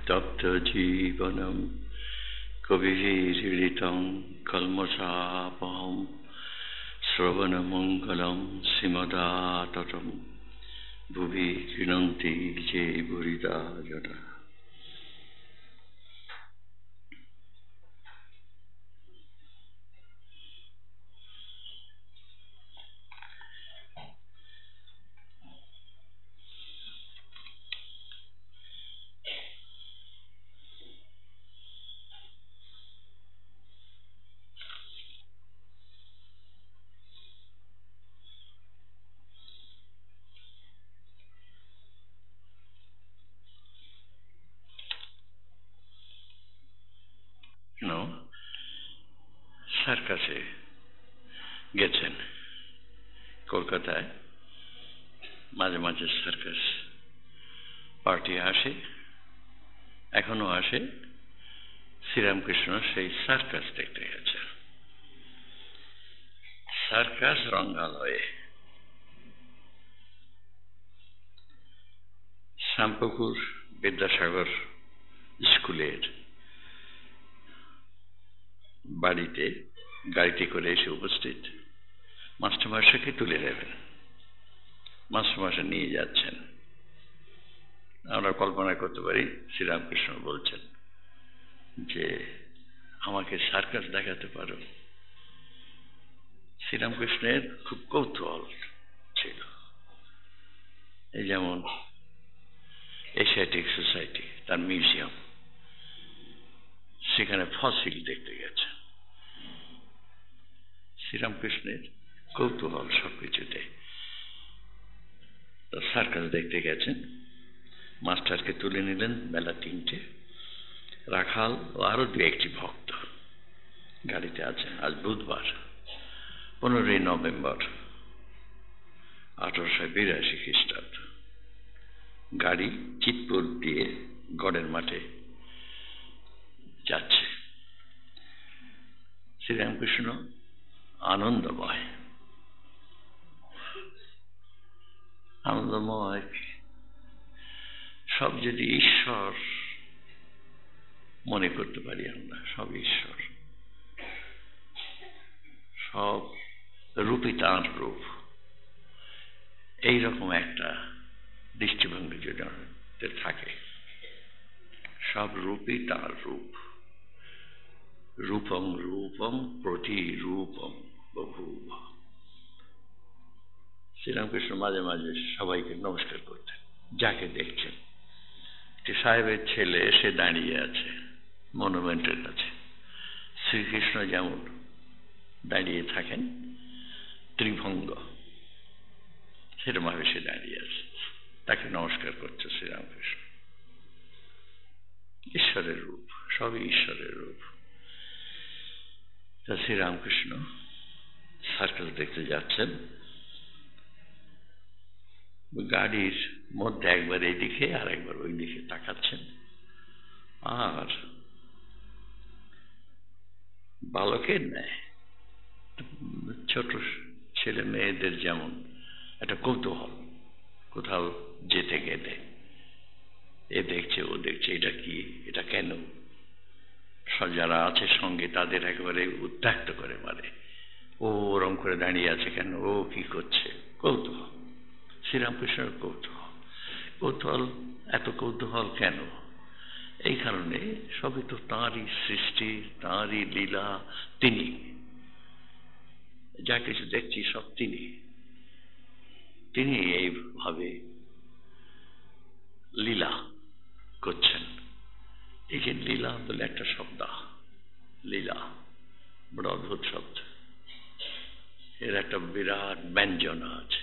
तप्त जीवनम कविभिरीडितं कल्मषापहं श्रवणमंगलं श्रीमदाततं भुवि गृह्णन्ति ये बुरिदा जना। সার্কাসে গেছেন কলকাতায়, মাঝে মাঝে সার্কাস পার্টি আসে, এখনো আসে। শ্রীরামকৃষ্ণ সেই সার্কাস দেখতে গেছে। সার্কাস রঙ্গালয়ে শ্যামপুকুর বিদ্যাসাগর স্কুলের বাড়িতে গাড়িতে করে এসে উপস্থিত। মাস্টারমশাইকে তুলে নেবেন, মাস্টারমশাই নিয়ে যাচ্ছেন। আমরা কল্পনা করতে পারি শ্রীরামকৃষ্ণ বলছেন যে আমাকে সার্কাস দেখাতে পারো। শ্রীরামকৃষ্ণের খুব কৌতূহল ছিল। এই যেমন এশিয়াটিক সোসাইটি, তার মিউজিয়াম, সেখানে ফসিল দেখতে গেছে। শ্রীরামকৃষ্ণের কৌতূহল সবকিছুতে। তো সার্কাস দেখতে গেছেন, মাস্টারকে তুলে নিলেন বেলা ৩টে। রাখাল ও আরো দু একটি ভক্ত গাড়িতে আছেন। আজ বুধবার 15ই নভেম্বর 1882 খ্রিস্টাব্দ। গাড়ি চিতপুর দিয়ে গড়ের মাঠে যাচ্ছে। শ্রীরামকৃষ্ণ আনন্দময় সব যদি ঈশ্বর মনে করতে পারি আমরা, সব ঈশ্বর, সব রূপই তাঁর রূপ, এইরকম একটা দৃষ্টিভঙ্গি যদি থাকে। সব রূপই তাঁর রূপ। রূপং রূপং প্রতিরূপং বভূব। শ্রীরামকৃষ্ণ মাঝে মাঝে সবাইকে নমস্কার করতেন, যাকে দেখছেন। একটি সাহেবের ছেলে এসে দাঁড়িয়ে আছে মনুমেন্টের কাছে। শ্রীকৃষ্ণ যেমন দাঁড়িয়ে থাকেন ত্রিভঙ্গ, সেরকমভাবে সে দাঁড়িয়ে আছে, তাকে নমস্কার করছে শ্রীরামকৃষ্ণ। ঈশ্বরের রূপ, সবই ঈশ্বরের রূপ। তা শ্রীরামকৃষ্ণ সার্কাস দেখতে যাচ্ছেন। গাড়ির মধ্যে একবার এইদিকে আর একবার ওই দিকে তাকাচ্ছেন। আর বালকের ন্যায় ছোট ছেলে মেয়েদের যেমন একটা কৌতূহল, কোথাও যেতে গেলে এ দেখছে ও দেখছে, এটা কি, এটা কেন, যারা আছে সঙ্গে তাদের একেবারে উত্ত্যক্ত করে মারে। ও ওরম করে দাঁড়িয়ে আছে কেন, ও কি করছে, কৌতূহল। শ্রীরামকৃষ্ণের কৌতূহল এত কৌতূহল কেন? এই কারণে সবই তো তাঁরই সৃষ্টি, তাঁরই লীলা। তিনি যা কিছু দেখছি সব তিনি এইভাবে লীলা করছেন। এই যে লীলা বলে একটা শব্দ, লীলা বড় অদ্ভুত শব্দ। এর একটা বিরাট ব্যঞ্জনা আছে।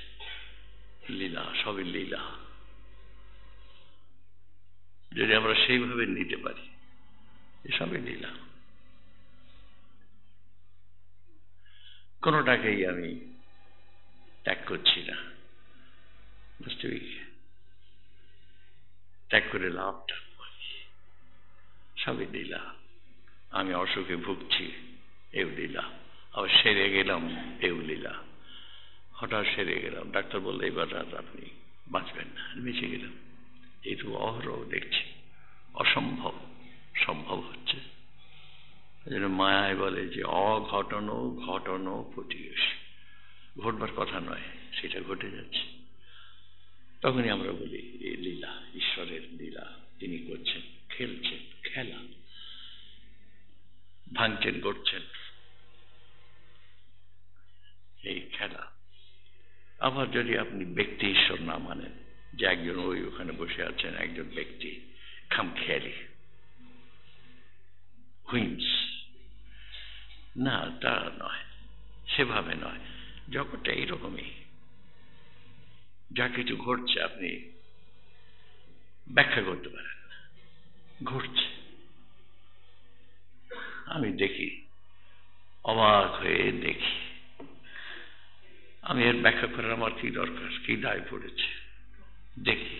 লীলা, সবই লীলা। যদি আমরা সেইভাবে নিতে পারি, এসবই লীলা। কোনোটাকেই আমি ত্যাগ করছি না। বাস্তবিক ত্যাগ করে লাভটা, সবই লীলা। আমি অসুখে ভুগছি, এও লীলা। আবার সেরে গেলাম, এও লীলা। হঠাৎ সেরে গেলাম, ডাক্তার বললো এবার আর আপনি বাঁচবেন না, বেঁচে গেলাম। এই তো অহরহ দেখছি, অসম্ভব যেন মায়ায় বলে যে অঘটন ঘটন ঘটিয়েছে, ঘটবার কথা নয়, সেটা ঘটে যাচ্ছে। তখনই আমরা বলি এই লীলা, ঈশ্বরের লীলা, তিনি করছেন, খেলছেন, খেলা, ভাঙছেন, গড়ছেন, এই খেলা। আবার যদি আপনি ব্যক্তি ঈশ্বর না মানেন, যে একজন ওই ওখানে বসে আছেন একজন ব্যক্তি খামখেয়ালি, হুইমস, না, তা নয়, সেভাবে নয়। জগৎটা এইরকমই, যা কিছু ঘটছে আপনি ব্যাখ্যা করতে পারেন না, ঘটছে। আমি দেখি, অবাক হয়ে দেখি, আমি এর ব্যাখ্যা করার আমার কি দরকার, কি দায় পড়েছে, দেখি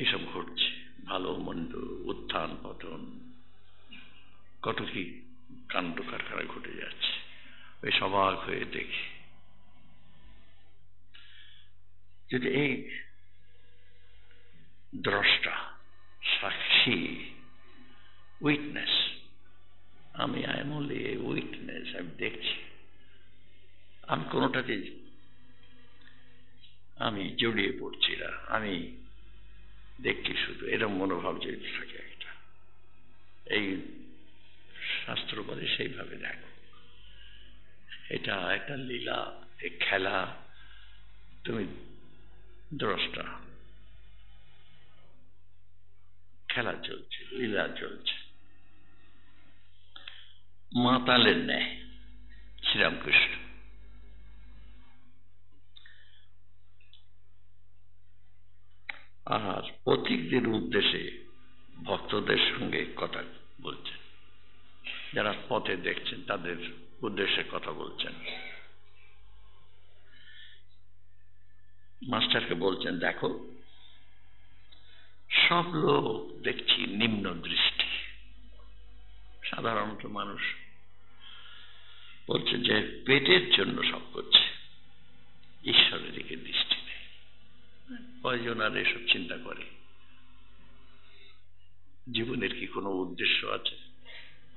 এইসব ঘটছে, ভালো মন্দ, উত্থান পতন, কত কি কাণ্ড কারখানা ঘটে যাচ্ছে, ওই অবাক হয়ে দেখি। যদি এই দ্রষ্টা, সাক্ষী, উইটনেস, আমি I am only a witness, আমি দেখছি, আমি কোনোটাতে আমি জড়িয়ে পড়ছি না, আমি দেখছি শুধু, এরকম মনোভাব যদি থাকে একটা, এই শাস্ত্র বলে সেইভাবে দেখো, এটা একটা লীলা, এক খেলা, তুমি দ্রষ্টা, খেলা চলছে, লীলা চলছে, মাতালের ন্যায় শ্রীরামকৃষ্ণ। আর পথিকদের উদ্দেশ্যে ভক্তদের সঙ্গে কথা বলছেন, যারা পথে দেখছেন তাদের উদ্দেশ্যে কথা বলছেন। মাস্টারকে বলছেন, দেখো সব লোক দেখছি নিম্ন দৃষ্টি, সাধারণত মানুষ বলছে যে পেটের জন্য সব করছে, ঈশ্বরের দিকে দৃষ্টি নেই। কয়জন আর এসব চিন্তা করে জীবনের কি কোনো উদ্দেশ্য আছে?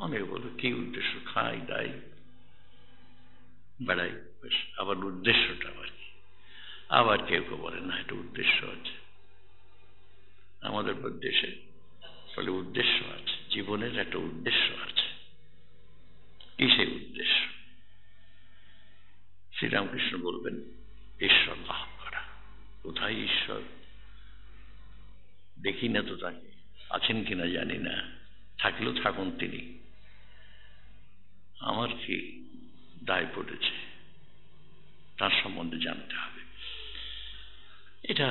অনেকে বলে কি উদ্দেশ্য, খাই দাই বেড়াই, আবার উদ্দেশ্যটা আবার কি? আবার কেউ কেউ বলে না, একটা উদ্দেশ্য আছে। আমাদের দেশে বলে উদ্দেশ্য আছে, জীবনের একটা উদ্দেশ্য আছে। কি সেই উদ্দেশ্য? শ্রীরামকৃষ্ণ বলবেন ঈশ্বর লাভ করা। কোথায় ঈশ্বর? দেখি না তো তাকে, আছেন কিনা জানি না, থাকলেও থাকুন তিনি, আমার কি দায় পড়েছে তার সম্বন্ধে জানতে হবে। এটা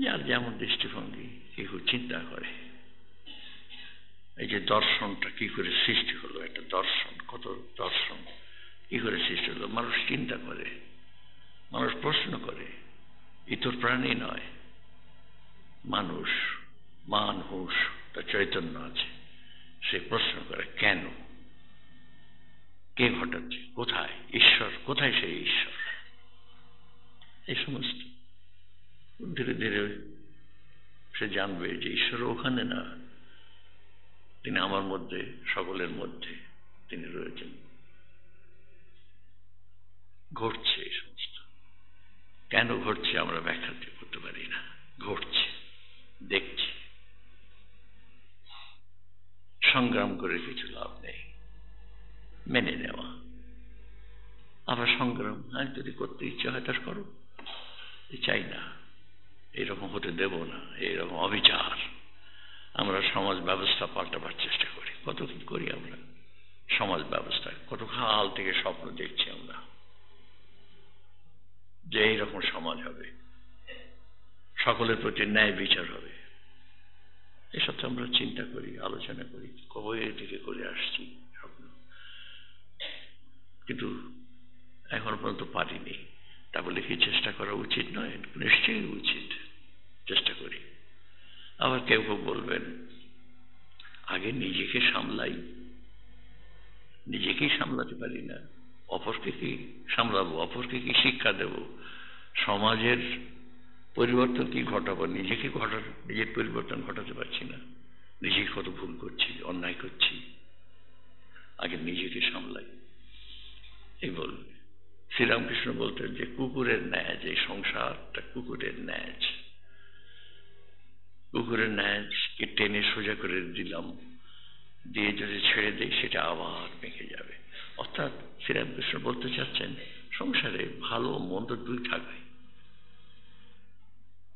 যার যেমন দৃষ্টিভঙ্গি, কেউ চিন্তা করে এই যে দর্শনটা কি করে সৃষ্টি হলো, একটা দর্শন, কত দর্শন কি করে সৃষ্টি হলো, মানুষ চিন্তা করে, মানুষ প্রশ্ন করে। ইতর প্রাণী নয়, মানুষ, মান হুঁশ, তার চৈতন্য আছে, সে প্রশ্ন করে কেন, কে ঘটাচ্ছে, কোথায় ঈশ্বর, কোথায় সেই ঈশ্বর? এই সমস্ত ধীরে ধীরে সে জানবে যে ঈশ্বর ওখানে না, তিনি আমার মধ্যে, সকলের মধ্যে তিনি রয়েছেন। ঘটছে এই সমস্ত, কেন ঘটছে আমরা ব্যাখ্যা করতে পারি না, ঘটছে, দেখছি। সংগ্রাম করে কিছু লাভ নেই, মেনে নেওয়া। আবার সংগ্রাম, যদি করতে ইচ্ছে হয় তা করো, চাই না, এইরকম হতে দেব না, এইরকম অবিচার। আমরা সমাজ ব্যবস্থা পাল্টাবার চেষ্টা করি, কত কি করি আমরা সমাজ ব্যবস্থা, কত কাল থেকে স্বপ্ন দেখছি আমরা যে এইরকম সমাজ হবে, সকলের প্রতি ন্যায় বিচার হবে। এসব তো আমরা চিন্তা করি, আলোচনা করি, কবে থেকে করে আসছি স্বপ্ন, কিন্তু এখন পর্যন্ত পারিনি। তা বলে কি চেষ্টা করা উচিত নয়? নিশ্চয়ই উচিত, চেষ্টা করি। আবার কেউ কেউ বলবেন আগে নিজেকে সামলাই, নিজেকেই সামলাতে পারি না, অপরকে কি সামলাবো, অপরকে কি শিক্ষা দেব, সমাজের পরিবর্তন কি ঘটাবো, নিজেকে নিজের পরিবর্তন ঘটাতে পারছি না, নিজেকে কত ভুল করছি, অন্যায় করছি, আগে নিজেকে সামলাই, এই বলবে। শ্রীরামকৃষ্ণ বলতেন যে কুকুরের ন্যায়, এই সংসারটা কুকুরের ন্যায়, কুকুরের ন্যায়কে টেনে সোজা করে দিলাম, দিয়ে যদি ছেড়ে দেয় সেটা আবার ভেঙে যাবে। অর্থাৎ শ্রীরামকৃষ্ণ বলতে চাচ্ছেন সংসারে ভালো মন্দ দুই থাকবে,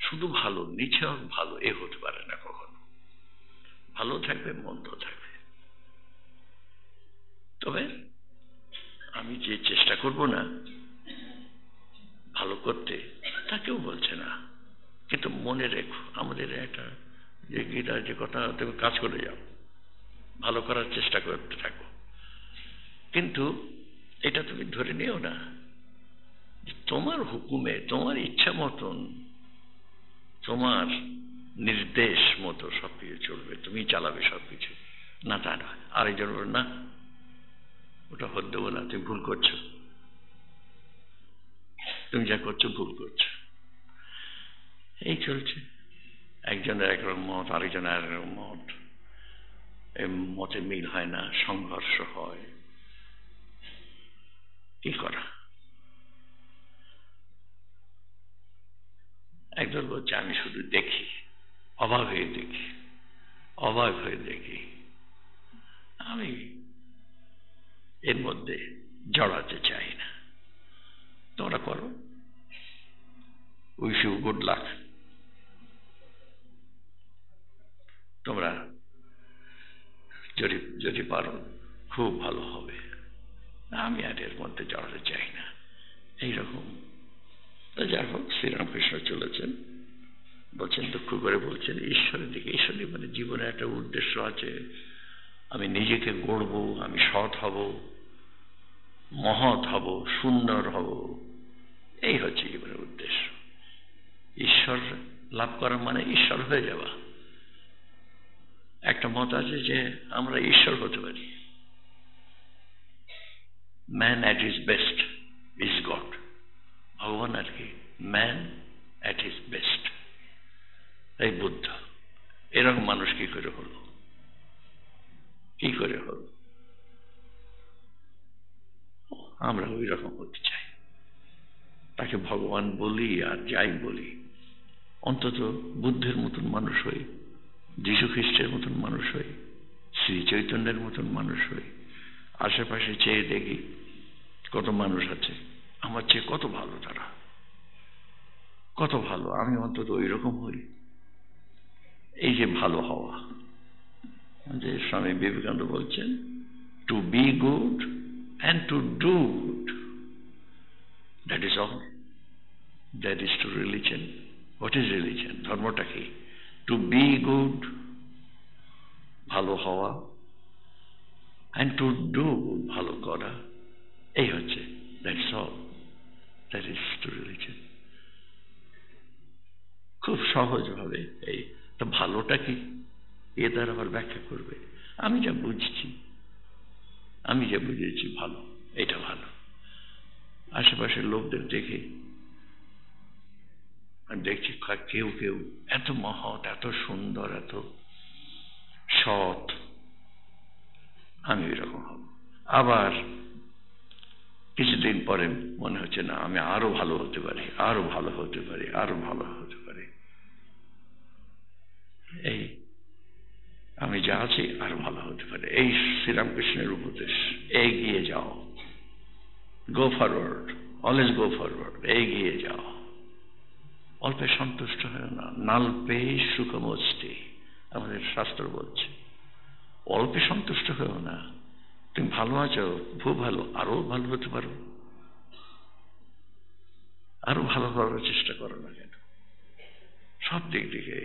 শুধু ভালো নিছক ভালো এ হতে পারে না কখনো, ভালো থাকবে মন্দ থাকবে। তবে আমি যে চেষ্টা করব না ভালো করতে তা কেউ বলছে না, কিন্তু মনে রেখো আমাদের একটা যে গীতার যে কথা, তুমি কাজ করে যাও, ভালো করার চেষ্টা করতে থাকো, কিন্তু এটা তুমি ধরে নিও না তোমার হুকুমে, তোমার ইচ্ছা মতন, তোমার নির্দেশ মতো সবকিছু চলবে, তুমি চালাবে সবকিছু, না তা নয়। আরেকজন বলবে না ওটা হতে দেবো না, তুমি ভুল করছো, তুমি যা করছো ভুল করছো, এই চলছে। একজনের একরকম মত, আরেকজনের আরেকরকম মত, এই মতে মিল হয় না, সংঘর্ষ হয়, কি করা? একজন বলছে আমি শুধু দেখি, অবাক হয়ে দেখি, অবাক হয়ে দেখি, আমি এর মধ্যে জড়াতে চাই না। তোমরা করো, উইশ ইউ গুড লাক, তোমরা যদি পারো খুব ভালো হবে, আমি আর এর মধ্যে জড়াতে চাই না, এইরকম। যাই হোক, শ্রীরামকৃষ্ণ চলেছেন, বলছেন দুঃখ করে বলছেন ঈশ্বরের দিকে। ঈশ্বরের মানে জীবনে একটা উদ্দেশ্য আছে, আমি নিজেকে গড়ব, আমি সৎ হব, মহৎ হব, সুন্দর হব, এই হচ্ছে জীবনের উদ্দেশ্য। ঈশ্বর লাভ করা মানে ঈশ্বর হয়ে যাওয়া। একটা মত আছে যে আমরা ঈশ্বর হতে পারি, man at his best is god. ভগবান আর কি ম্যান অ্যাট হিজ বেস্ট, এই বুদ্ধ। এরকম মানুষ কি করে হলো, কি করে হলো? আমরা ওই রকম হতে চাই, তাকে ভগবান বলি আর যাই বলি, অন্তত বুদ্ধের মতন মানুষ হই, যীশু খ্রিস্টের মতন মানুষ হই, শ্রী চৈতন্যের মতন মানুষ হই। আশেপাশে চেয়ে দেখি কত মানুষ আছে আমার চেয়ে কত ভালো, তারা কত ভালো, আমি অন্তত ওই রকম হই। এই যে ভালো হওয়া, যে স্বামী বিবেকানন্দ বলছেন to be good and to do good, that is all, that is to religion. What is religion? ধর্মটা কি? টু বি গুড, ভালো হওয়া, অ্যান্ড টু ডু গুড, ভালো করা, এই হচ্ছে, that's all, that is to religion. খুব সহজভাবে এই তো। ভালোটা কি এ দ্বারা আবার ব্যাখ্যা করবে, আমি যা বুঝছি, আমি যা বুঝেছি ভালো, এটা ভালো। আশেপাশের লোকদের দেখে আমি দেখছি কেউ কেউ এত মহৎ, এত সুন্দর, এত সৎ, আমি এরকম হব। আবার কিছুদিন পরে মনে হচ্ছে না, আমি আরো ভালো হতে পারি, আরো ভালো হতে পারি, আরো ভালো হতে পারি, এই আমি যা আছি আরো ভালো হতে পারে। এই শ্রীরামকৃষ্ণের উপদেশ, এগিয়ে যাও, go forward, always go forward, এগিয়ে যাও, অল্পে সন্তুষ্ট হয় না, নাল্পে সুখমস্তি, আমাদের শাস্ত্র বলছে। অল্পে সন্তুষ্ট হয়েও না, তুমি ভালো আছো, খুব ভালো, আরো ভালো হতে পারো, আরো ভালো হওয়ার চেষ্টা করো না কেন? সব দিক থেকে,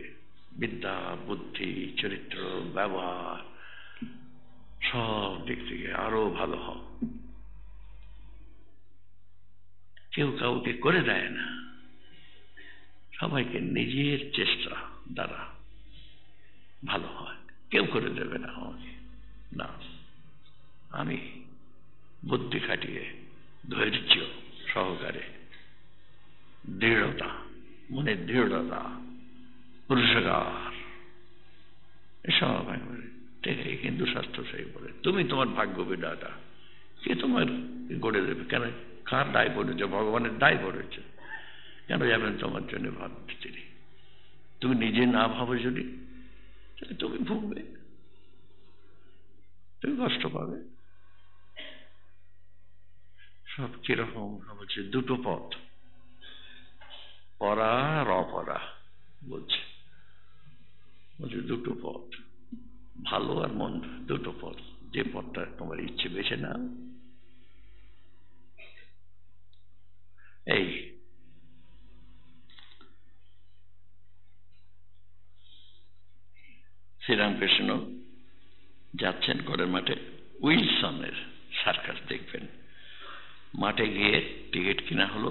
বিদ্যা, বুদ্ধি, চরিত্র, ব্যবহার, সব দিক থেকে আরো ভালো হও। কেউ কাউকে করে দেয় না, সবাইকে নিজের চেষ্টা দ্বারা ভালো হয়। কেউ করে দেবে না আমাকে, না, আমি বুদ্ধি খাটিয়ে, ধৈর্য সহকারে, দৃঢ়তা, মনের দৃঢ়তা, পুরুষকার, এসব একবারে ঠিক আছে, হিন্দু শাস্ত্র সেই বলে তুমি তোমার ভাগ্য বিধাতা, কে তোমার গড়ে দেবে? কেন, কার দায় পড়েছে? ভগবানের দায় পড়েছে। কেন যাবেন তোমার জন্য ভাবতে তিনি? তুমি নিজে না ভাবো যদি, তাহলে তুমি ভুগবে, তুমি কষ্ট পাবে। সব কিরকম হচ্ছে, দুটো পথ, পরা আর অপরা। বলছে বলছে দুটো পথ, ভালো আর মন্দ, দুটো পথ। যে পথটা তোমার ইচ্ছে বেছে নাও। এই শ্রীরামকৃষ্ণ যাচ্ছেন ঘরের মাঠে, উইলসনের সার্কাস দেখবেন। মাঠে গিয়ে টিকিট কিনা হলো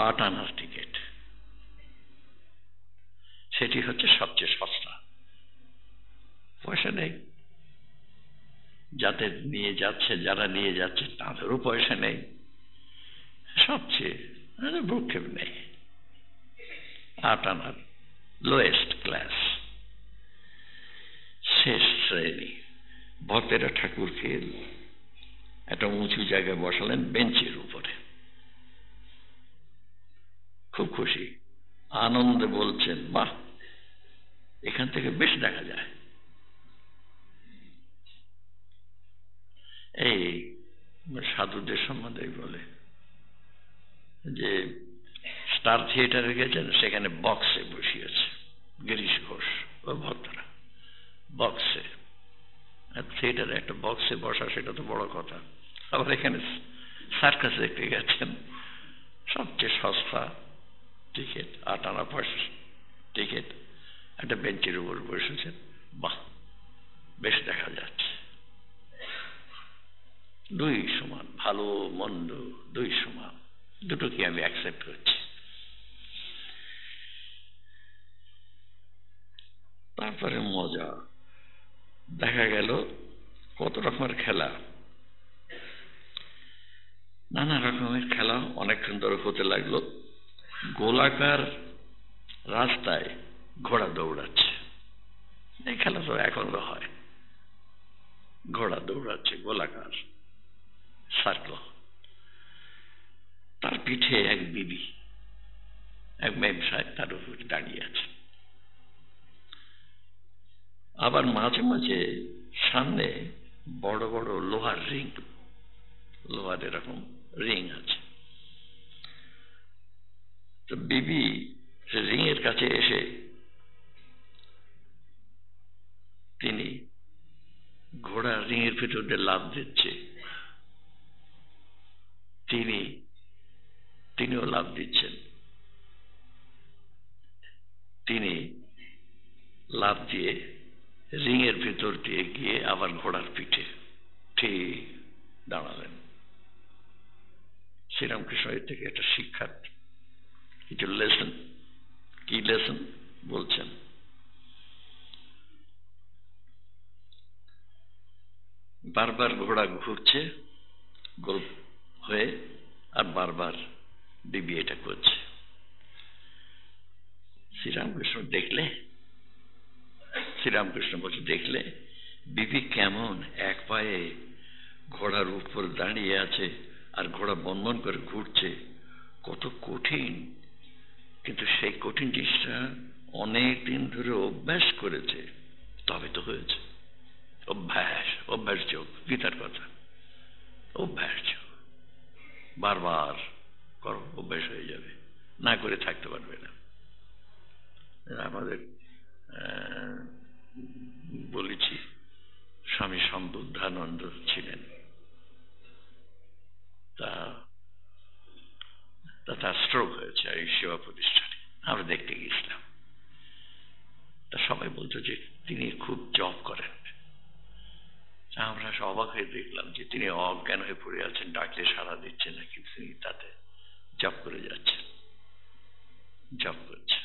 8 আনার টিকিট। সেটি হচ্ছে সবচেয়ে সস্তা, পয়সা নেই। যাদের নিয়ে যাচ্ছে, যারা নিয়ে যাচ্ছে তাদেরও পয়সা নেই, সবচেয়ে ভ্রুক্ষেপ নেই। 8 আনার, লোয়েস্ট ক্লাস, শেষ শ্রেণী। ভক্তেরা ঠাকুরকে একটা উঁচু জায়গায় বসালেন, বেঞ্চের উপরে। খুব খুশি, আনন্দে বলছেন, বাহ, এখান থেকে বেশ দেখা যায়। এই সাধুদের সম্বন্ধে বলে যে স্টার থিয়েটারে গেছেন, সেখানে বক্সে বসিয়েছে গিরিশ ঘোষ ও ভক্তরা, বক্সে। থিয়েটারে একটা বক্সে বসা, সেটা তো বড় কথা। আবার এখানে সার্কাস দেখতে গেছেন, সবচেয়ে সস্তা টিকিট, 8 আনা পয়সা টিকিট, একটা বেঞ্চের উপর বসেছেন। বাহ, বেশ দেখা যাচ্ছে। দুই সমান, ভালো মন্দ দুই সমান, দুটোকে আমি অ্যাকসেপ্ট করছি। তারপরে মজা দেখা গেল, কত রকমের খেলা, নানা রকমের খেলা অনেকক্ষণ ধরে হতে লাগলো। গোলাকার রাস্তায় ঘোড়া দৌড়াচ্ছে, এই খেলা তো এখনো হয়, ঘোড়া দৌড়াচ্ছে গোলাকার সার্কেল। তার পিঠে এক বিবি, এক মেম সাহেব তার উপর দাঁড়িয়ে আছে। আবার মাঝে মাঝে সামনে বড় বড় লোহার রিং, লোহার এরকম রিং আছে। তো বিবি রিং এর কাছে এসে তিনি ঘোড়া রিং এর ভিতর দিয়ে লাফ দিচ্ছে, তিনিও লাফ দিচ্ছেন। তিনি লাফ দিয়ে রিং এর ভিতর দিয়ে গিয়ে আবার ঘোড়ার পিঠে ঠিক দাঁড়ালেন। শ্রীরামকৃষ্ণ এর থেকে একটা শিক্ষার কিছু লেসন, কি লেসন বলছেন? বারবার ঘোড়া ঘুরছে গোল হয়ে, আর বারবার বিবি এটা করছে। শ্রীরামকৃষ্ণ বলছে, দেখলে বিবি কেমন এক পায়ে ঘোড়ার উপর দাঁড়িয়ে আছে, আর ঘোড়া বনবন করে ঘুরছে, কত কঠিন। কিন্তু সেই কঠিন জিনিসটা অনেক দিন ধরে অভ্যাস করেছে, তবে তো হয়েছে। অভ্যাস যোগ, গীতার কথা, অভ্যাস যোগ। বারবার করো, অভ্যাস হয়ে যাবে, না করে থাকতে পারবে না। আমাদের বলেছি, স্বামী সম্বুদ্ধানন্দ ছিলেন, তার স্ট্রোক হয়েছে এই সেবা প্রতিষ্ঠানে, আমরা দেখতে গিয়েছিলাম। তা সবাই বলতো যে তিনি খুব জব করেন। আমরা অবাক হয়ে দেখলাম যে তিনি অজ্ঞান হয়ে পড়ে আছেন, ডাকলে সাড়া দিচ্ছেন না, কিন্তু তিনি তাতে জব করে যাচ্ছেন, জব করছেন।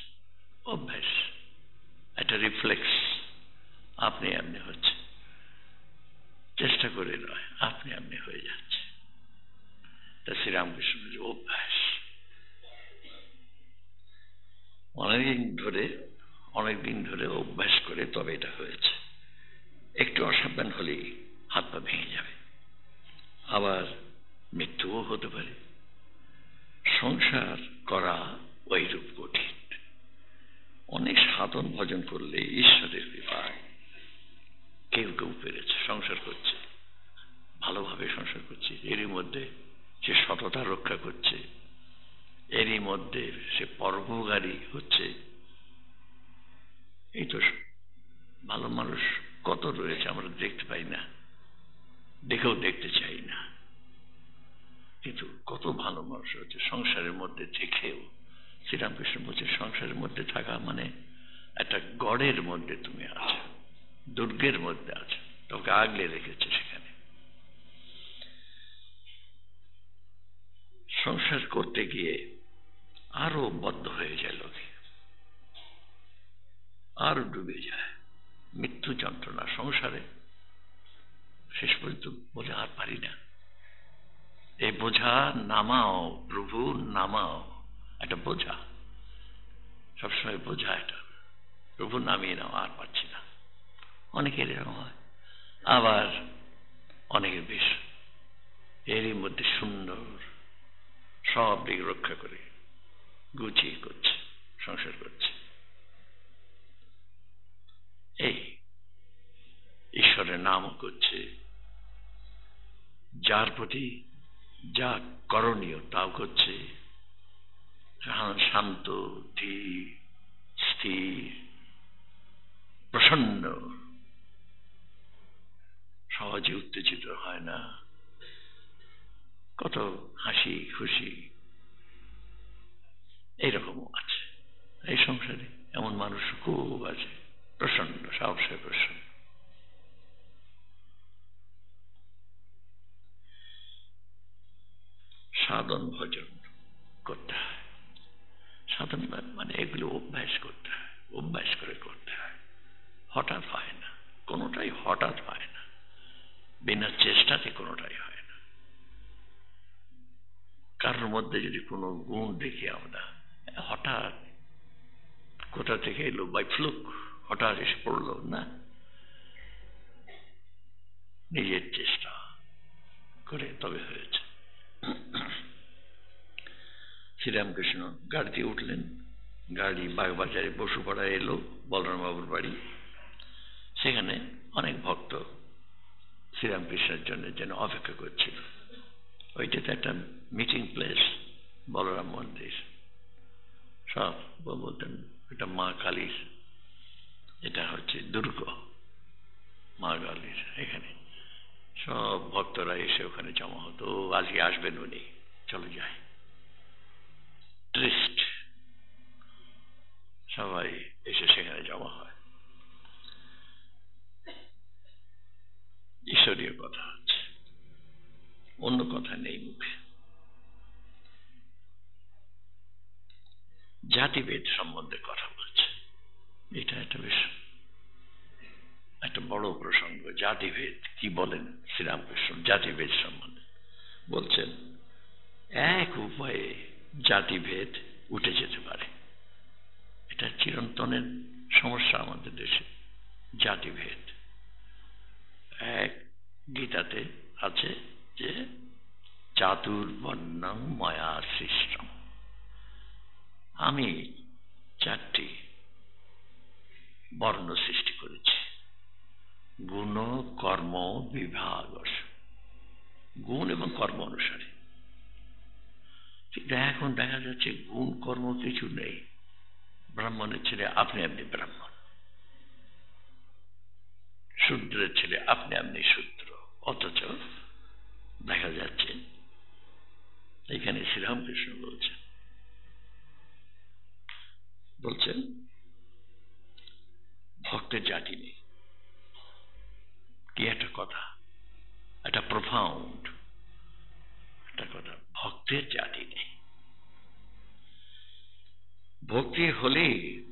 অভ্যাস, একটা রিফ্লেক্স, আপনি হচ্ছে, চেষ্টা করে নয়, আপনি হয়ে যাচ্ছে। তা শ্রীরামকৃষ্ণের অভ্যাস অনেকদিন ধরে অভ্যাস করে তবে এটা হয়েছে। অজ্ঞান হলেই হাত পা ভেঙে যাবে, আবার মৃত্যুও হতে পারে। সংসার করা ওইরূপ কঠিন। অনেক সাধন ভজন করলে ঈশ্বরের কৃপায় কেউ কেউ পেরেছে, সংসার করছে, ভালোভাবে সংসার করছে, এরই মধ্যে সে সততা রক্ষা করছে, এরই মধ্যে সে পরোপকারী হচ্ছে। এই তো ভালো মানুষ কত রয়েছে, আমরা দেখতে পাই না, দেখেও দেখতে চাই না, কিন্তু কত ভালো মানুষ হচ্ছে সংসারের মধ্যে থেকেও। শ্রীরামকৃষ্ণ বলছে সংসারের মধ্যে থাকা মানে একটা গড়ের মধ্যে তুমি আছো, দুর্গের মধ্যে আছো, তোকে আগলে রেখেছে সেখানে। সংসার করতে গিয়ে আরো বদ্ধ হয়ে যায় লোকে, আরো ডুবে যায় মৃত্যু যন্ত্রণা সংসারে। শেষ পর্যন্ত বলে আর পারি না, এই বোঝা নামাও প্রভু নামাও। একটা বোঝা, সবসময় বোঝা, এটা প্রভু নামিয়ে নাও, আর পারছি না। অনেকের এরকম হয়, আবার অনেকের বেশ এরই মধ্যে সুন্দর সব দিক রক্ষা করে গুছিয়ে করছে, সংসার করছে। এই ঈশ্বরের নামও করছে, যার প্রতি যা করণীয় তাও করছে, শান্ত, ধীর, স্থির, প্রসন্ন, সহজে উত্তেজিত হয় না, কত হাসি খুশি এইরকমও আছে। এই সংসারে এমন মানুষ খুব আছে, প্রসন্ন, সবসময় প্রসন্ন। সাধন ভজন করতে হয়, সাধন মানে এগুলো অভ্যাস করতে হয়, অভ্যাস করে করতে হয়। হঠাৎ হয় না, কোনোটাই হঠাৎ হয় না, বিনা চেষ্টাতে কোনোটাই হয় না। কারোর মধ্যে যদি কোনো গুণ দেখি আমরা, হঠাৎ কোথা থেকে এলো, বাই ফ্লুক হঠাৎ এসে পড়লো না, নিজের চেষ্টা করে তবে হয়েছে। শ্রীরামকৃষ্ণ গাড়িতে উঠলেন, গাড়ি বাগবাজারে বসুপাড়া এলো, বলরাম বাবুর বাড়ি। সেখানে অনেক ভক্ত শ্রীরামকৃষ্ণের জন্য যেন অপেক্ষা করছিল। ওইটাতে একটা মিটিং প্লেস, বলরাম মন্দির, সব বলতেন এটা মা কালীর, এটা হচ্ছে দুর্গ মা কালীর। এখানে সব ভক্তরা এসে ওখানে জমা হতো, আজকে আসবেন উনি, চলে যায়। ট্রিস্ট, সবাই এসে সেখানে জমা হয়, ঈশ্বরীয় কথা হচ্ছে, অন্য কথা নেই মুখে। জাতিভেদ সম্বন্ধে কথা বলছে, এটা একটা বেশ একটা বড় প্রসঙ্গ। জাতিভেদ কি বলেন শ্রীরামকৃষ্ণ জাতিভেদ সম্বন্ধে? বলছেন এক উপায়ে জাতিভেদ উঠে যেতে পারে। এটা চিরন্তনের সমস্যা আমাদের দেশে, জাতিভেদ। এক গীতাতে আছে যে চাতুর্বর্ণং মায়া সৃষ্টম, আমি চারটি বর্ণ সৃষ্টি করেছি, গুণ কর্ম বিভাগ, গুণ এবং কর্ম অনুসারে। এখন দেখা যাচ্ছে গুণ কর্ম কিছু নেই, ব্রাহ্মণের ছেলে আপনি আপনি ব্রাহ্মণ, শূদ্রের ছেলে আপনি আপনি শূদ্র। অথচ দেখা যাচ্ছে এখানে শ্রীরামকৃষ্ণ বলছেন ভক্তের জাতি নেই। কি একটা কথা, একটা প্রফাউন্ড একটা কথা, ভক্তের জাতি নেই। ভক্তি হলে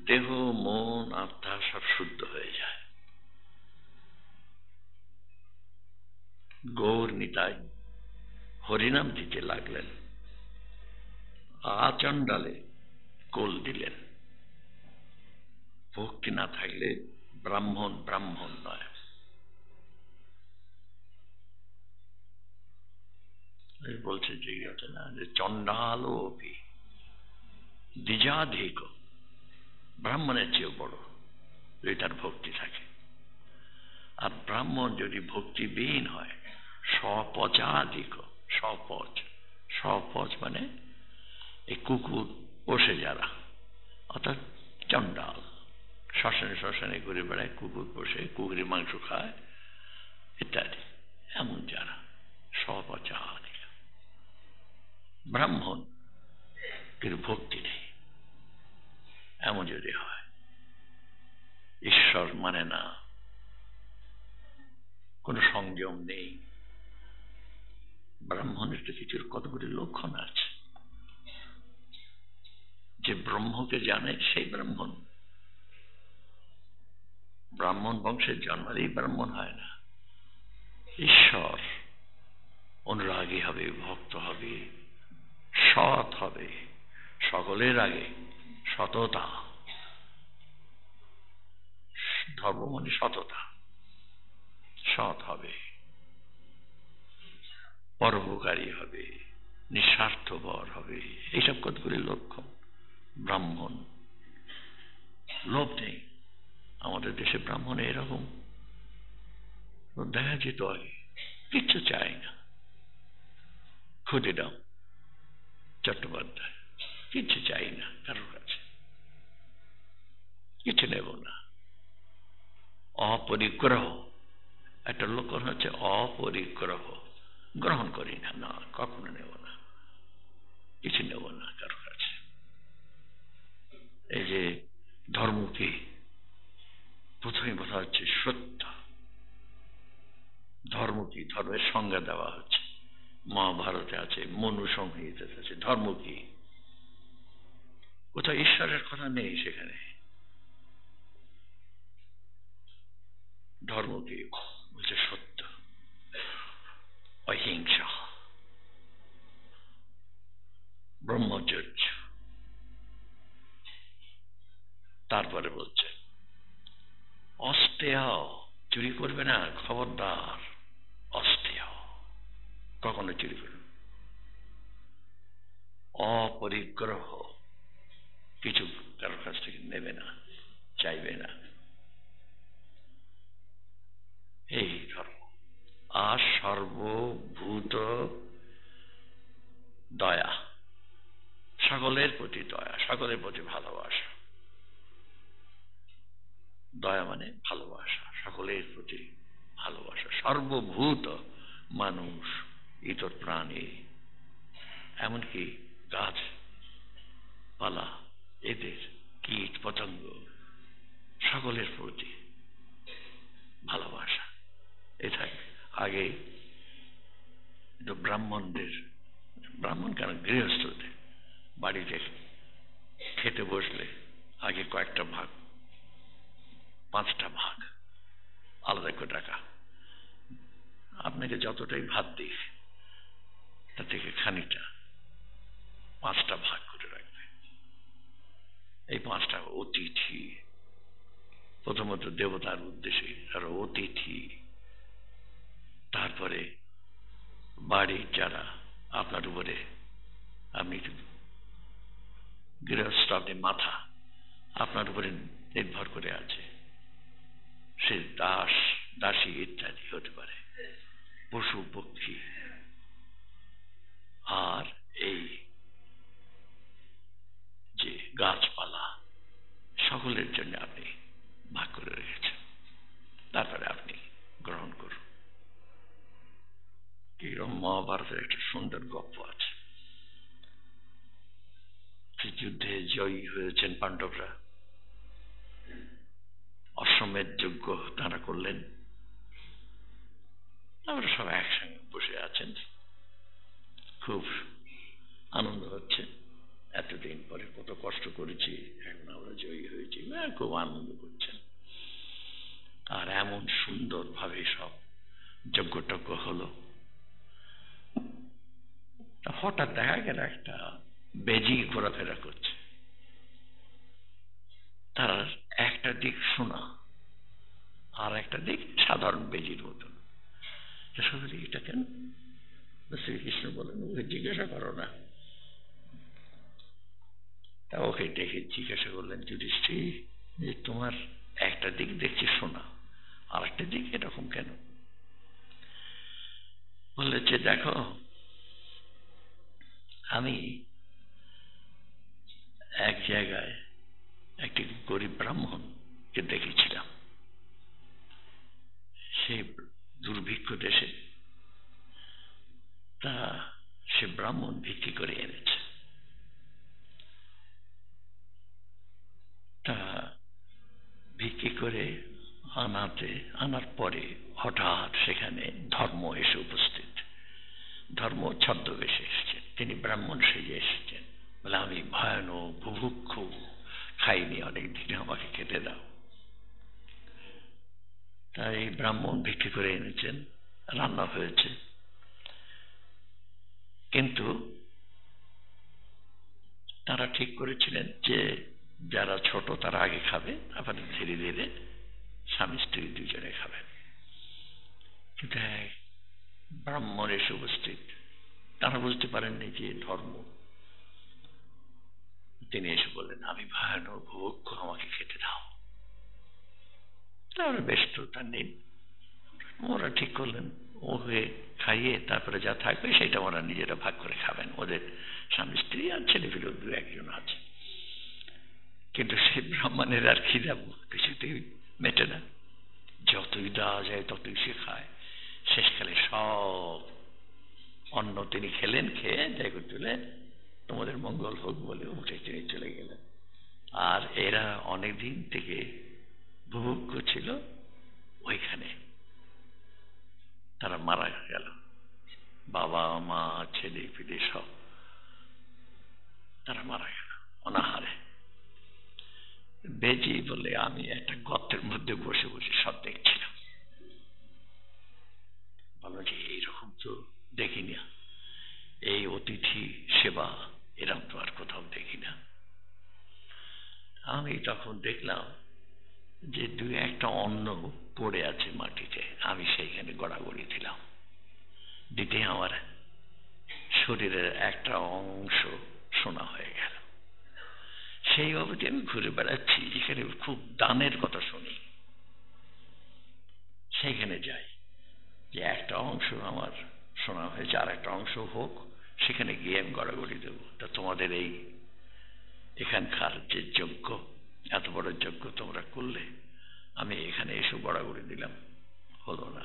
দেহ মন আত্মা সব শুদ্ধ হয়ে যায়। গৌর নিতাই হরিনাম দিতে লাগলেন, আচণ্ডালে কোল দিলেন। ভক্তি না থাকলে ব্রাহ্মণ ব্রাহ্মণ নয়। বলছে যে আছে না, যে চণ্ডালো অপি দ্বিজাধিক, ব্রাহ্মণের চেয়েও বড় যদি তার ভক্তি থাকে। আর ব্রাহ্মণ যদি ভক্তিবিহীন হয়, স্বপচাধিক, স্বপচ, স্বপচ মানে এই কুকুর পোষে যারা, অর্থাৎ চণ্ডাল, শ্মশানে শ্মশানে ঘুরে বেড়ায়, কুকুর পোষে, কুকুরের মাংস খায় ইত্যাদি, এমন যারা স্বপচাধিক। ব্রাহ্মণ কিন্তু ভক্তি নেই, এমন যদি হয়, ঈশ্বর মানে না, কোন সংযম নেই, ব্রাহ্মণের তো কিছুর কতগুলি লক্ষণ আছে। যে ব্রহ্মকে জানে সেই ব্রাহ্মণ। ব্রাহ্মণ বংশের জন্মালেই ব্রাহ্মণ হয় না। ঈশ্বর অনুরাগী হবে, ভক্ত হবে, সৎ হবে, সকলের আগে সততা, ধর্ম মানে সততা, সৎ হবে, পরোপকারী হবে, নিঃস্বার্থপর হবে, এইসব কতগুলি লক্ষণ ব্রাহ্মণ। লোভ নেই। আমাদের দেশে ব্রাহ্মণ এরকম দেখা যেত আগে, কিচ্ছু চাই না, ক্ষুদিরাম চট্টোপাধ্যায়, কিচ্ছু চাই না কারোর কাছে, কিছু নেব না। অপরিগ্রহ, একটা লক্ষণ হচ্ছে অপরিগ্রহ, গ্রহণ করি না, না কখনো নেব না, কিছু নেব না কারোর কাছে। এই যে ধর্ম কি, প্রথমে কথা হচ্ছে সত্য। ধর্ম কি, ধর্মের সংজ্ঞা দেওয়া হচ্ছে, মহাভারতে আছে, মনু সংহিতাতে আছে। ধর্ম কি, কোথাও ঈশ্বরের কথা নেই সেখানে। ধর্ম কি বলছে সত্য, অহিংসা, ব্রহ্মচর্য। তারপরে বলছে অস্তেয়, চুরি করবে না, খবরদার। অস্তেয়, কখনো চুরি করবে। অপরিগ্রহ, কিছু কারোর কাছ থেকে নেবে না, চাইবে না, এই ধর্ম। আর সর্বভূত দয়া, সকলের প্রতি দয়া, সকলের প্রতি ভালোবাসা। দয়া মানে ভালোবাসা, সকলের প্রতি ভালোবাসা। সর্বভূত, মানুষ, ইতর প্রাণী, এমনকি গাছ পালা, এদের কীট পতঙ্গ, সকলের প্রতি ভালোবাসা এ থাকে। আগে ব্রাহ্মণদের, ব্রাহ্মণ কেন, গৃহস্থদের বাড়িতে খেতে বসলে আগে কয়েকটা ভাগ, 5টা ভাগ আলাদা করে রাখা। আপনাকে যতটাই ভাত দিই তার থেকে খানিকটা 5টা ভাগ করে রাখবে। এই 5টা অতিথি, প্রথমত দেবতার উদ্দেশ্যে, তারা অতিথি। তারপরে বাড়ির যারা আপনার উপরে, আপনি গৃহস্থ, আপনি মাথা, আপনার উপরে নির্ভর করে আছে, সে দাস দাসী ইত্যাদি হতে পারে, পশু পক্ষী। আর এই যে গাছপালা, সকলের জন্য আপনি ভাগ করে রেখেছেন, তারপরে আপনি গ্রহণ করুন। এরকম মহাভারতের একটা সুন্দর গল্প আছে। যুদ্ধে জয়ী হয়েছেন পাণ্ডবরা, অশ্বমেধ যজ্ঞ তারা করলেন, আমরা সব একসঙ্গে বসে আছেন, খুব আনন্দ হচ্ছে। এতদিন পরে কত কষ্ট করেছি, এখন আমরা জয়ী হয়েছি, খুব আনন্দ করছেন। আর এমন সুন্দর ভাবে সব যজ্ঞটজ্ঞ হলো। হঠাৎ দেখা গেল একটা বেজি ঘোরাফেরা করছে, তার একটা দিক শোনা আর একটা দিক সাধারণ বেজির মতন। এটা কেন? শ্রীকৃষ্ণ বলেন, ওকে জিজ্ঞাসা করো না। তা ওকে ডেকে জিজ্ঞাসা করলেন, যুধিষ্ঠির, যে তোমার একটা দিক দেখছি সোনা, আর একটা দিক এরকম কেন? বললে যে দেখো, আমি এক জায়গায় একটি গরিব ব্রাহ্মণকে দেখেছিলাম, সেই দুর্ভিক্ষ দেশে। তা সে ব্রাহ্মণ ভিক্ষি করে এনেছে। তা ভিক্ষি করে আনার পরে হঠাৎ সেখানে ধর্ম এসে উপস্থিত। ধর্ম ছদ্মবেশে এসেছেন, তিনি ব্রাহ্মণ সেজে এসেছেন। বলে, আমি ভয়ানক বুভুক্ষ, খাইনি অনেক দিন, আমাকে খেতে দাও। তাই ব্রাহ্মণ ভিক্ষি করে এনেছেন, রান্না হয়েছে, কিন্তু তারা ঠিক করেছিলেন যে যারা ছোট তারা আগে খাবে, তারপরে ধীরে ধীরে স্বামী স্ত্রী দুজনে খাবেন। কিন্তু ব্রাহ্মণ এসে উপস্থিত, তারা বুঝতে পারেননি যে ধর্ম। তিনি এসে বললেন, আমি ভয়ানক ভোগ্য, আমাকে খেতে দাও। তাহলে বেশ তো, তার নেই। ওরা ঠিক করলেন ওকে খাইয়ে তারপরে যা থাকবে সেটা ওরা নিজেরা ভাগ করে খাবেন, ওদের স্বামী স্ত্রী আর ছেলে পেলে দু একজন আছে। কিন্তু সে ব্রাহ্মণের আর খিদা কিছুতেই মেটে না, যতই দেওয়া যায় ততই সে খায়। শেষকালে সব অন্ন তিনি খেলেন, খেয়ে যাই তুলে তোমাদের মঙ্গল হোক বলে উঠে তিনি চলে গেলেন। আর এরা অনেকদিন থেকে বুভুক্ষ ছিল ওইখানে, তারা মারা গেল, বাবা মা ছেলে পিলে সব তারা মারা গেল অনাহারে। বেজি বলে, আমি একটা গর্তের মধ্যে বসে বসে সব দেখছিলাম। বলো যে এইরকম তো দেখিনি, এই অতিথি সেবা এরকম তো আর কোথাও দেখি না। আমি তখন দেখলাম যে দুই একটা অন্ন পড়ে আছে মাটিতে, আমি সেইখানে গড়াগড়ি দিলাম, দিতে আমার শরীরের একটা অংশ সোনা হয়ে গেল। সেই অবধি আমি ঘুরে বেড়াচ্ছি, যেখানে খুব দানের কথা শুনি সেইখানে যাই, যে একটা অংশ আমার সোনা হয়েছে, আর একটা অংশ হোক, সেখানে গিয়ে আমি গড়াগড়ি দেবো। তা তোমাদের এই এখানকার যে যজ্ঞ, এত বড় যজ্ঞ তোমরা করলে, আমি এখানে এসে গড়াগড়ি দিলাম, হলো না।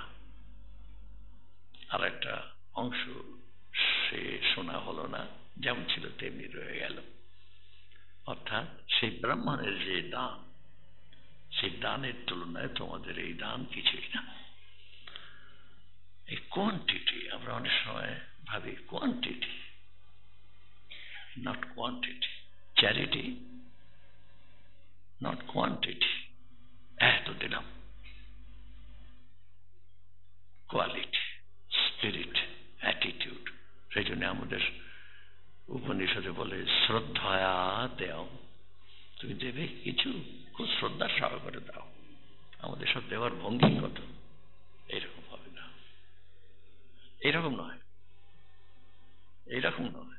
আর একটা অংশ সে সোনা হলো না, যেমন ছিল তেমনি রয়ে গেল। অর্থাৎ সেই ব্রাহ্মণের যে দান, সেই দানের তুলনায় তোমাদের এই দান কিছুই না। এই কোয়ান্টিটি, আমরা অনেক সময় ভাবি quantity, not quantity. Charity not quantity. এত দিলাম, কোয়ালিটি, স্পিরিট, অ্যাটিটিউড। সেই জন্য আমাদের উপনিষদে বলে, শ্রদ্ধায়া দেও। তুমি দেবে কিছু, খুব শ্রদ্ধার সহকারে দাও। আমাদের সব দেওয়ার ভঙ্গি কত, এইরকম হবে না, এইরকম নয়, এইরকম নয়,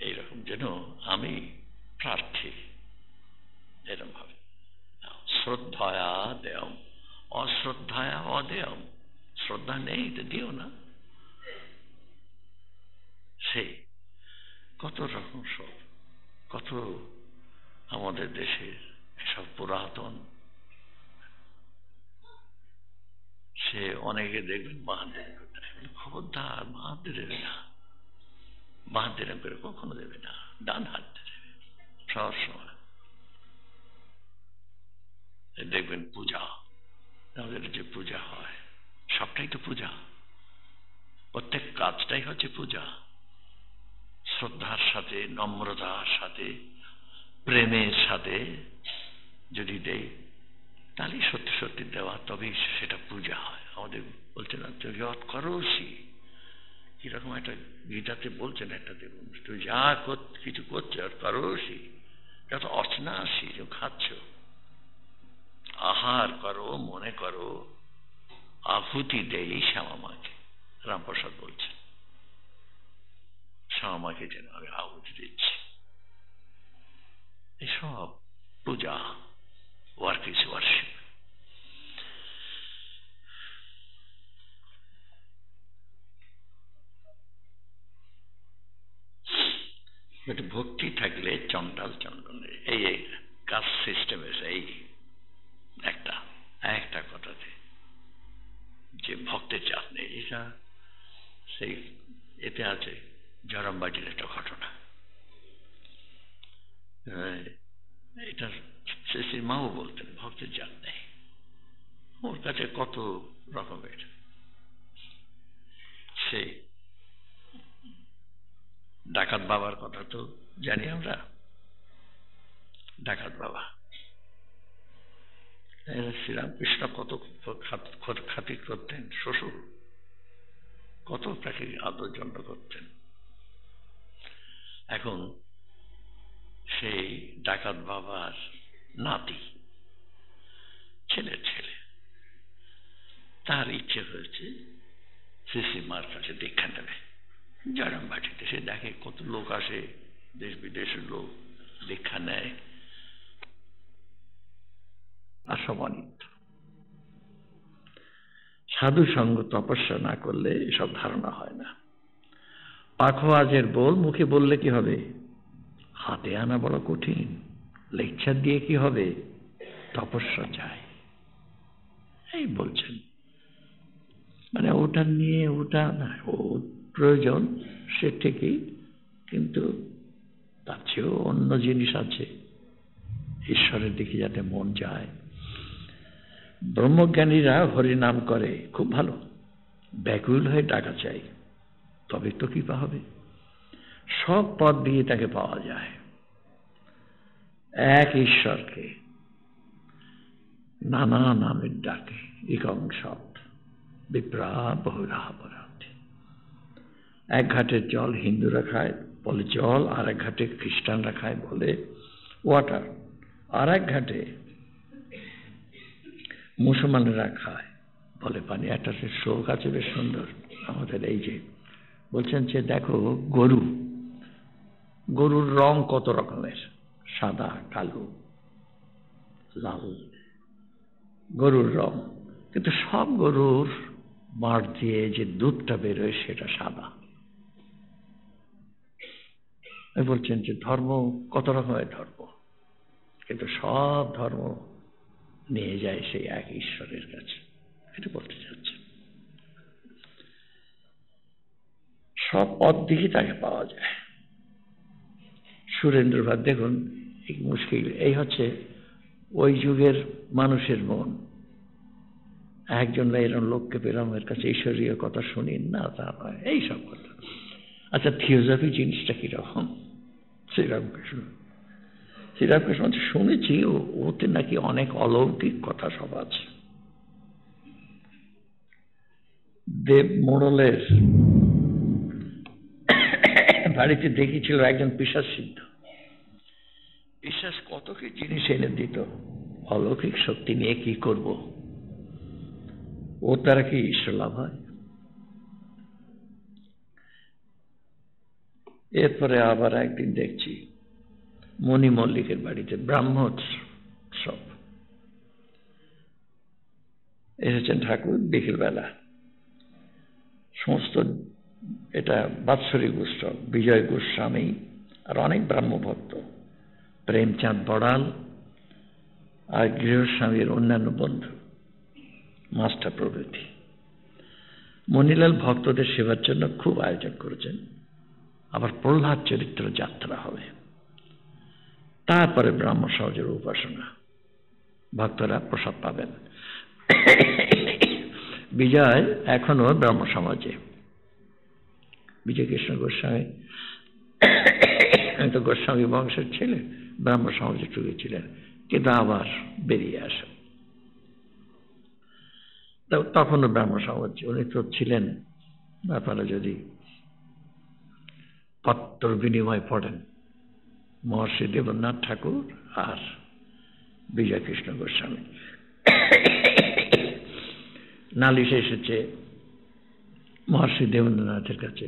এইরকম যেন আমি প্রার্থী, এরকম ভাবে। শ্রদ্ধায়া দেও, অশ্রদ্ধায়া অদেয়। শ্রদ্ধা নেই তো দিও না। সেই কত রকম সব, কত আমাদের দেশের সব পুরাতন, সে অনেকে দেখবেন বাহাদুর, খবরদার বাহাদুর দেবে না, বাহাদুর করে কখনো দেবে না, ডান হাত দেবে সব সময়। দেখবেন পূজা, আমাদের যে পূজা হয় সবটাই তো পূজা, প্রত্যেক কাজটাই হচ্ছে পূজা। শ্রদ্ধার সাথে, নম্রতার সাথে, প্রেমের সাথে যদি দেই, তাহলে সত্যি সত্যি দেওয়া, তবেই সেটা পূজা হয়। আমাদের বলছে না, তুই যত করোসি, কিরকম একটা গীতাতে বলছেন, একটা দেখুন, তুই যা কিছু করছো আর করোসি, যত অচনাসি খাচ্ছ, আহার করো, মনে করো আহুতি দেই শ্যামা মাকে, রামপ্রসাদ বলছেন। আমাকে যেন আমি আহুতি দিচ্ছি। এসব পূজা, ওয়ার্ক ইজ ওয়ার্শিপ। ভক্তি থাকলে চণ্ডাল চণ্ডালের এই কাজ সিস্টেম এই একটা কথাতে যে ভক্তের চাপ নেই, এটা সেই এতে আছে জরমবাটির একটা ঘটনা। এটা শ্রী মাও বলতেন ভক্তের চাপ নেই, ওর কাছে কত রকমের। সে ডাকাত বাবার কথা তো জানি আমরা, ডাকাত বাবা শ্রীরামকৃষ্ণ কত খাতির করতেন, শ্বশুর কত তাকে আদর যত্ন করতেন। এখন সেই ডাকাত বাবার নাতি, ছেলের ছেলে, তার ইচ্ছে হয়েছে শ্রীশ্রীমার কাছে দীক্ষা নেবে জয়রামবাটিতে। সে দেখে কত লোক আসে, দেশ বিদেশের লোক দীক্ষা নেয়, অসমানিত। সাধু সঙ্গ তপস্যা না করলে এসব ধারণা হয় না। পাখোয়াজের বোল মুখে বললে কি হবে, হাতে আনা বড় কঠিন, লেকচার দিয়ে কি হবে, তপস্যা চাই, এই বলছেন। মানে ওটা নিয়ে ওটা না, ও প্রয়োজন সে ঠিকই, কিন্তু তার চেয়েও অন্য জিনিস আছে, ঈশ্বরের দিকে যাতে মন যায়। ব্রহ্মজ্ঞানীরা হরিনাম করে, খুব ভালো, ব্যাকুল হয়ে ডাকা চাই, তবে তো কৃপা হবে। সব পথ দিয়ে তাকে পাওয়া যায়, এক ঈশ্বরকে নানা নামের ডাকে, একং সৎ বিপ্রা বহুরা পরাধি। এক ঘাটের জল হিন্দুরা খায় বলে জল, আর এক ঘাটে খ্রিস্টানরা খায় বলে ওয়াটার, আর এক ঘাটে মুসলমানেরা খায় বলে পানি। একটা শ্লোক আছে বেশ সুন্দর আমাদের, এই যে বলছেন যে দেখো গরুর রং কত রকমের, সাদা, কালো, লাল, গরুর রং, কিন্তু সব গরুর মাঠ দিয়ে যে দুধটা বেরোয় সেটা সাদা। বলছেন যে ধর্ম কত রকমের ধর্ম, কিন্তু সব ধর্ম নিয়ে যায় সেই এক ঈশ্বরের কাছে, এটা বলতে চাচ্ছে। সব পথ দিকে তাকে পাওয়া যায়। সুরেন্দ্রনাথ দেখুন, মুশকিল এই হচ্ছে ওই যুগের মানুষের মন। একজন এরকম লোককে পেলাম, এর কাছে ঈশ্বরীয় কথা শুনি না, তা নয়, এইসব কথা। আচ্ছা, থিওজফি জিনিসটা কিরকম? শ্রীরামকৃষ্ণ শুনেছি ওতে নাকি অনেক অলৌকিক কথা সব আছে। দেব মোড়লের বাড়িতে দেখেছিল একজন পিশাচ সিদ্ধ, পিশাচ কত কি জিনিস এনে দিত, অলৌকিক শক্তি নিয়ে কি করব, ওর দ্বারা কি ঈশ্বর লাভ হয়? এরপরে আবার একদিন দেখছি মণি মল্লিকের বাড়িতে ব্রাহ্মোৎসব, এসেছেন ঠাকুর বিকেলবেলা, সমস্ত এটা বাৎসরিক উৎসব, বিজয় গোস্বামী আর অনেক ব্রাহ্মভক্ত, প্রেমচাঁদ বড়াল আর গৃহস্বামীর অন্যান্য বন্ধু, মাস্টার প্রভৃতি। মণিলাল ভক্তদের সেবার জন্য খুব আয়োজন করেছেন। আবার প্রহ্লাদ চরিত্র যাত্রা হবে, তারপরে ব্রাহ্ম সমাজের উপাসনা, ভক্তরা প্রসাদ পাবেন। বিজয় এখনো ব্রাহ্ম সমাজে, বিজয় কৃষ্ণ গোস্বামী তো গোস্বামী বংশের ছেলে, ব্রাহ্ম সমাজে ঢুকেছিলেন, কিন্তু আবার বেরিয়ে আসেন। তখনও ব্রাহ্ম সমাজ, উনি তো ছিলেন, আপনারা যদি পত্র বিনিময় পড়েন, মহর্ষি দেবেন্দ্রনাথ ঠাকুর আর বিজয় কৃষ্ণ গোস্বামী। নালিশ এসেছে মহর্ষি দেবেন্দ্রনাথের কাছে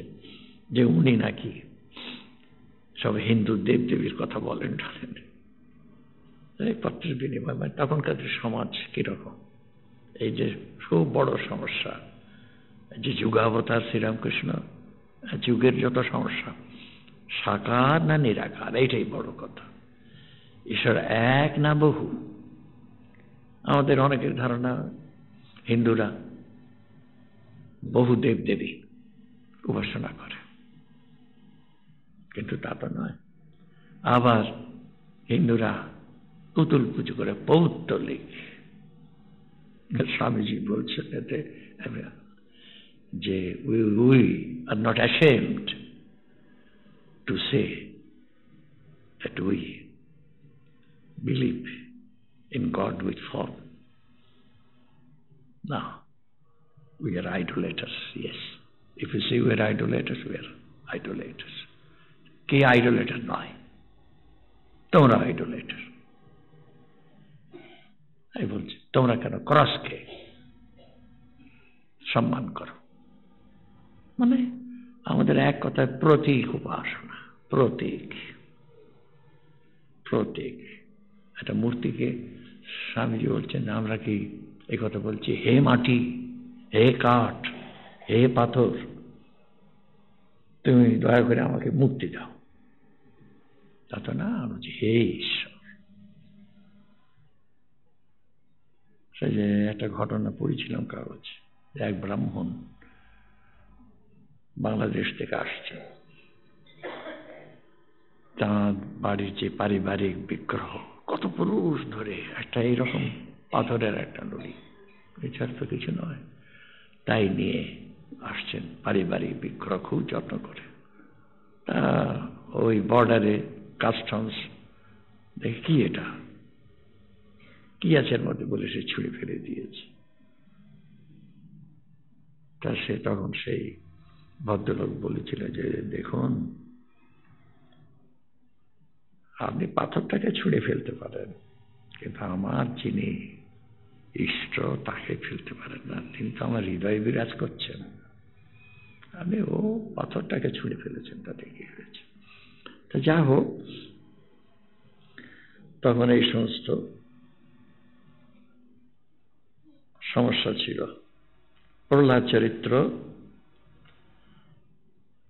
যে উনি নাকি সব হিন্দু দেবদেবীর কথা বলেন টালেন, এই পত্রের বিনিময়। মানে তখনকার সমাজ কিরকম, এই যে খুব বড় সমস্যা যে যুগাবতার শ্রীরামকৃষ্ণ, যুগের যত সমস্যা, সাকার না নিরাকার, এইটাই বড় কথা। ঈশ্বর এক না বহু। আমাদের অনেকের ধারণা হিন্দুরা বহু দেবদেবী উপাসনা করে, কিন্তু তা তো নয়। আবার হিন্দুরা পুতুল পুজো করে, পৌত্তলিক। স্বামীজি বলছেন এতে যে we are not ashamed to say that we believe in God with form. No, we are idolaters, yes. If you say we are idolaters, we are idolaters. K idolater নয়? তোমরা idolater। আমি বলছি তোমরা কেন ক্রসকে সম্মান করো? মানে আমাদের এক কথায় প্রতীক উপাসনা, প্রতীক প্রতীক। একটা মূর্তিকে স্বামীজি বলছেন আমরা কি এই কথা বলছি, হে মাটি, হে কাঠ, হে পাথর, তুমি দয়া করে আমাকে মুক্তি দাও, তা তো না। আমরা বলছি হে ঈশ্বর। সে যে একটা ঘটনা পড়েছিলাম কাগজ, এক ব্রাহ্মণ বাংলাদেশ থেকে আসছে, তার বাড়ির যে পারিবারিক বিগ্রহ, কত পুরুষ ধরে একটা এইরকম পাথরের একটা নুড়ি, এছাড়া তো কিছু নয়, তাই নিয়ে আসছেন পারিবারিক বিগ্রহ খুব যত্ন করে। তা ওই বর্ডারে কাস্টমস দেখে কি এটা কি আছে এর মধ্যে বলে সে ছুঁড়ে ফেলে দিয়েছে। তা সে তখন সেই ভদ্রলোক বলেছিল যে দেখুন, আপনি পাথরটাকে ছুঁড়ে ফেলতে পারেন, কিন্তু আমার যিনি ইষ্ট তাকে ফেলতে পারেন না, তিনি তো আমার হৃদয়ে বিরাজ করছেন। আপনি ও পাথরটাকে ছুঁড়ে ফেলেছেন, তাতে কি হয়েছে? তা যা হোক, তখন এই সমস্ত সমস্যা ছিল। প্রহ্লাদ চরিত্র,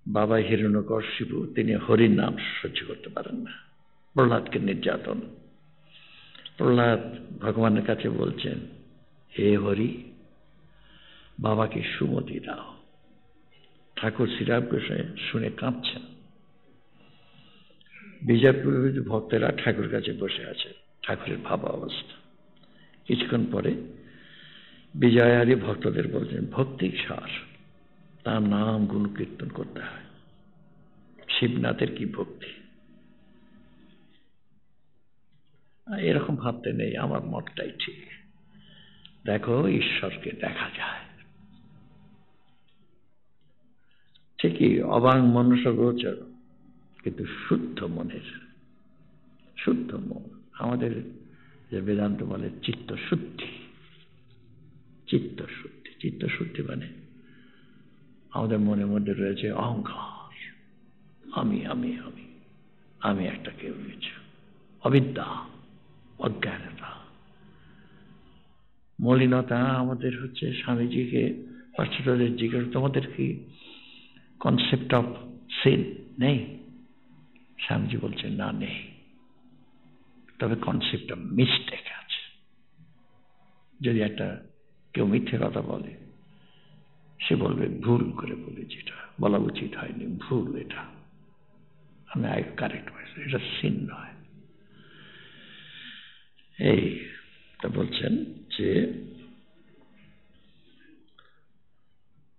বাবা হিরণ্যকশিপু তিনি হরির নাম সহ্য করতে পারেন না, প্রহ্লাদকে নির্যাতন। প্রহ্লাদ ভগবানের কাছে বলছেন, হে হরি, বাবাকে সুমতি দাও। ঠাকুর শ্রীরামকৃষ্ণ শুনে কাঁদছেন। বিজয়পুরের ভক্তেরা ঠাকুর কাছে বসে আছে, ঠাকুরের ভাবা অবস্থা। কিছুক্ষণ পরে বিজয়ারী ভক্তদের বলছেন ভক্তি সার, তার নাম গুণ কীর্তন করতে হয়। শিবনাথের কি ভক্তি, এরকম ভাবতে নেই, আমার মতটাই ঠিক। দেখো ঈশ্বরকে দেখা যায় ঠিকই, অবাং মনুষ্য গোচর, কিন্তু শুদ্ধ মনের, শুদ্ধ মন। আমাদের যে বেদান্ত বলে চিত্ত শুদ্ধি, চিত্ত শুদ্ধি। চিত্ত শুদ্ধি মানে আমাদের মনের মধ্যে রয়েছে অহংকার, আমি আমি আমি আমি একটা কেউ কিছু, অবিদ্যা, অজ্ঞানতা, মলিনতা। আমাদের হচ্ছে স্বামীজিকে পাশ্চাত্যদের জিজ্ঞেস, তোমাদের কি কনসেপ্ট অফ সিন নেই? স্বামীজি বলছেন না, নেই, তবে কনসেপ্ট অফ মিস্টেক আছে। যদি একটা কেউ মিথ্যে কথা বলে, সে বলবে ভুল করে বলেছি, এটা বলা উচিত হয়নি, ভুল, এটা আমি আই কারেক্ট হয়েছে, এটা সিন নয়। এই তা বলছেন যে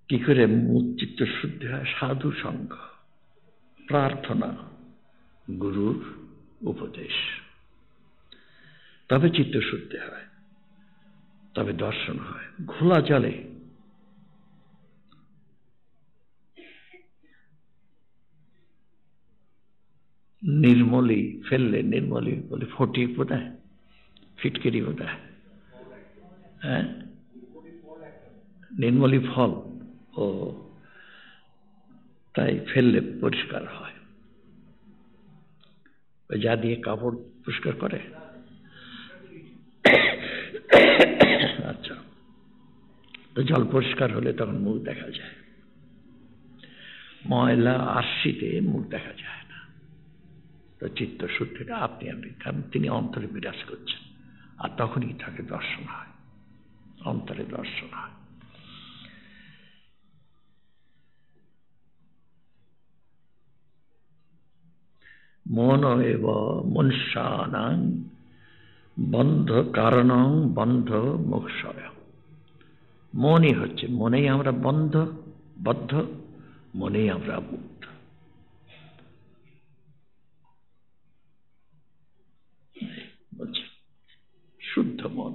কি করে চিত্ত শুদ্ধি হয়? সাধু সঙ্গ, প্রার্থনা, গুরুর উপদেশ, তবে চিত্ত শুদ্ধি হয়, তবে দর্শন হয়। ঘোলা জলে নির্মলি ফেললে, নির্মলি বলে ফটি বোধহয়, ফিটকিরি বোধহয়, হ্যাঁ, নির্মলি ফল, ও তাই ফেললে পরিষ্কার হয়। ওই যা দিয়ে কাপড় পরিষ্কার করে। আচ্ছা, তো জল পরিষ্কার হলে তখন মুখ দেখা যায়, ময়লা আরশিতে মুখ দেখা যায় না। তো চিত্ত শুদ্ধিটা আপনি কারণ তিনি অন্তরে বিরাজ করছেন, আর তখনই তাকে দর্শন হয়, অন্তরে দর্শন হয়। মন এব মনুষ্যানাং বন্ধ কারণং বন্ধ মোক্ষয়। মনই হচ্ছে, মনেই আমরা বদ্ধ, মনেই আমরা মুক্ত। বলছি শুদ্ধ মন।